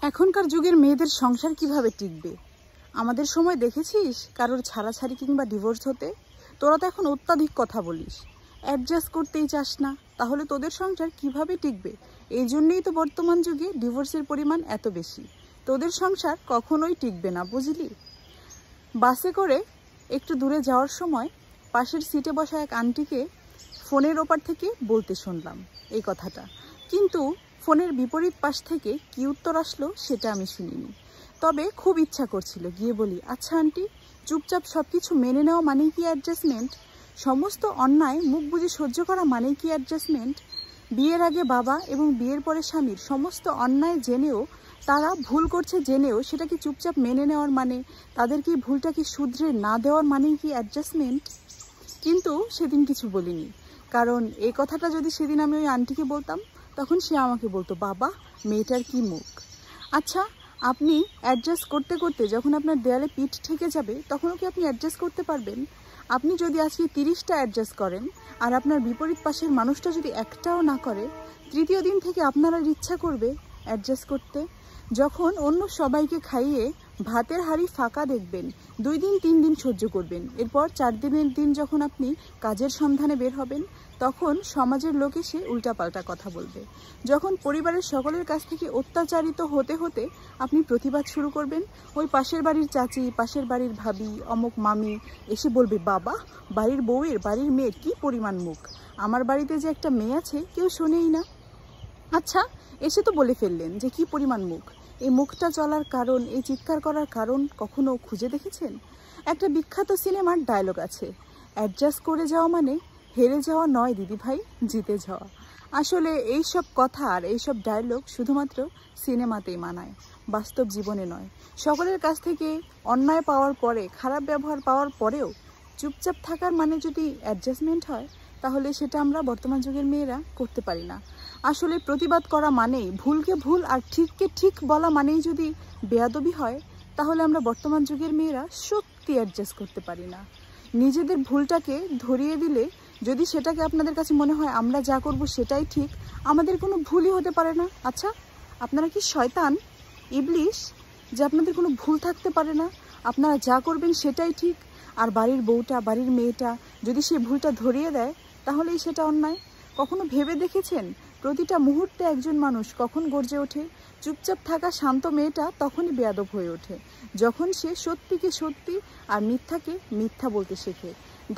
এখনকার যুগের মেয়েদের সংসার কিভাবে টিকবে? আমাদের সময় দেখেছিস কারোর ছাড়াছাড়ি কিংবা ডিভোর্স হতে? তোরা তো এখন অত্যাধিক কথা বলিস, অ্যাডজাস্ট করতেই চাস না, তাহলে তোদের সংসার কিভাবে টিকবে? এই জন্যই তো বর্তমান যুগে ডিভোর্সের পরিমাণ এত বেশি। তোদের সংসার কখনোই টিকবে না, বুঝলি? বাসে করে একটু দূরে যাওয়ার সময় পাশের সিটে বসা এক আন্টিকে ফোনের ওপার থেকে বলতে শুনলাম এই কথাটা, কিন্তু ফোনের বিপরীত পাশ থেকে কি উত্তর আসলো সেটা আমি শুনিনি। তবে খুব ইচ্ছা করছিল গিয়ে বলি, আচ্ছা আন্টি, চুপচাপ সব কিছু মেনে নেওয়া মানেই কি অ্যাডজাস্টমেন্ট? সমস্ত অন্যায় মুখ বুজে সহ্য করা মানেই কি অ্যাডজাস্টমেন্ট? বিয়ের আগে বাবা এবং বিয়ের পরে স্বামীর সমস্ত অন্যায় জেনেও, তারা ভুল করছে জেনেও সেটা কি চুপচাপ মেনে নেওয়ার মানে, তাদেরকে ভুলটা কি শুধরে না দেওয়ার মানেই কি অ্যাডজাস্টমেন্ট? কিন্তু সেদিন কিছু বলিনি, কারণ এই কথাটা যদি সেদিন আমি ওই আন্টিকে বলতাম, তখন সে আমাকে বলতো, বাবা মেয়েটার কি মুখ। আচ্ছা, আপনি অ্যাডজাস্ট করতে করতে যখন আপনার দেয়ালে পিঠ ঠেকে যাবে, তখনও কি আপনি অ্যাডজাস্ট করতে পারবেন? আপনি যদি আজকে 30টা অ্যাডজাস্ট করেন আর আপনার বিপরীত পাশের মানুষটা যদি একটাও না করে, তৃতীয় দিন থেকে আপনার আর ইচ্ছা করবে অ্যাডজাস্ট করতে? যখন অন্য সবাইকে খাইয়ে ভাতের হাঁড়ি ফাঁকা দেখবেন, 2 দিন 3 দিন সহ্য করবেন, এরপর 4 দিনের দিন যখন আপনি কাজের সন্ধানে বের হবেন, তখন সমাজের লোক এসে উল্টাপাল্টা কথা বলবে। যখন পরিবারের সকলের কাছ থেকে অত্যাচারিত হতে হতে আপনি প্রতিবাদ শুরু করবেন, ওই পাশের বাড়ির চাচি, পাশের বাড়ির ভাবি, অমুক মামি এসে বলবে, বাবা বাড়ির বউয়ের, বাড়ির মেয়ের কি পরিমাণ মুখ, আমার বাড়িতে যে একটা মেয়ে আছে কেউ শোনেই না। আচ্ছা, এসে তো বলে ফেললেন যে কি পরিমাণ মুখ। এই মুখটা চলার কারণ, এই চিৎকার করার কারণ কখনো খুঁজে দেখেছেন? একটা বিখ্যাত সিনেমার ডায়লগ আছে, অ্যাডজাস্ট করে যাওয়া মানে হেরে যাওয়া নয় দিদি ভাই, জিতে যাওয়া। আসলে এইসব কথা আর এইসব ডায়লগ শুধুমাত্র সিনেমাতেই মানায়, বাস্তব জীবনে নয়। সকলের কাছ থেকে অন্যায় পাওয়ার পরে, খারাপ ব্যবহার পাওয়ার পরেও চুপচাপ থাকার মানে যদি অ্যাডজাস্টমেন্ট হয়, তাহলে সেটা আমরা বর্তমান যুগের মেয়েরা করতে পারি না। আসলে প্রতিবাদ করা মানেই, ভুলকে ভুল আর ঠিককে ঠিক বলা মানেই যদি বেয়াদবি হয়, তাহলে আমরা বর্তমান যুগের মেয়েরা সত্যি অ্যাডজাস্ট করতে পারি না। নিজেদের ভুলটাকে ধরিয়ে দিলে যদি সেটাকে আপনাদের কাছে মনে হয় আমরা যা করব সেটাই ঠিক, আমাদের কোনো ভুলই হতে পারে না। আচ্ছা, আপনারা কি শয়তান, ইবলিশ, যে আপনাদের কোনো ভুল থাকতে পারে না, আপনারা যা করবেন সেটাই ঠিক? আর বাড়ির বউটা, বাড়ির মেয়েটা যদি সেই ভুলটা ধরিয়ে দেয়, তাহলেই সেটা অন্যায়? কখনো ভেবে দেখেছেন প্রতিটা মুহূর্তে একজন মানুষ কখন গর্জে ওঠে? চুপচাপ থাকা শান্ত মেয়েটা তখনই বেয়াদব হয়ে ওঠে, যখন সে সত্যিকে সত্যি আর মিথ্যাকে মিথ্যা বলতে শেখে।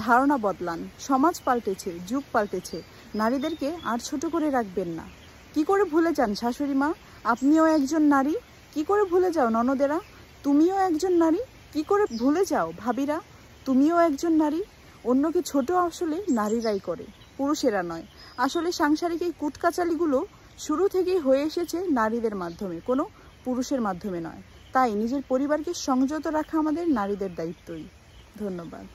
ধারণা বদলান, সমাজ পাল্টেছে, যুগ পাল্টেছে, নারীদেরকে আর ছোট করে রাখবেন না। কি করে ভুলে যান শাশুড়ি মা, আপনিও একজন নারী? কি করে ভুলে যাও ননদেরা, তুমিও একজন নারী? কি করে ভুলে যাও ভাবিরা, তুমিও একজন নারী? অন্যকে ছোট আসলে নারীরাই করে, পুরুষেরা নয়। আসলে সাংসারিক এই কুটকাচালিগুলো শুরু থেকেই হয়ে এসেছে নারীদের মাধ্যমে, কোনো পুরুষের মাধ্যমে নয়। তাই নিজের পরিবারকে সংযত রাখা আমাদের নারীদের দায়িত্বই। ধন্যবাদ।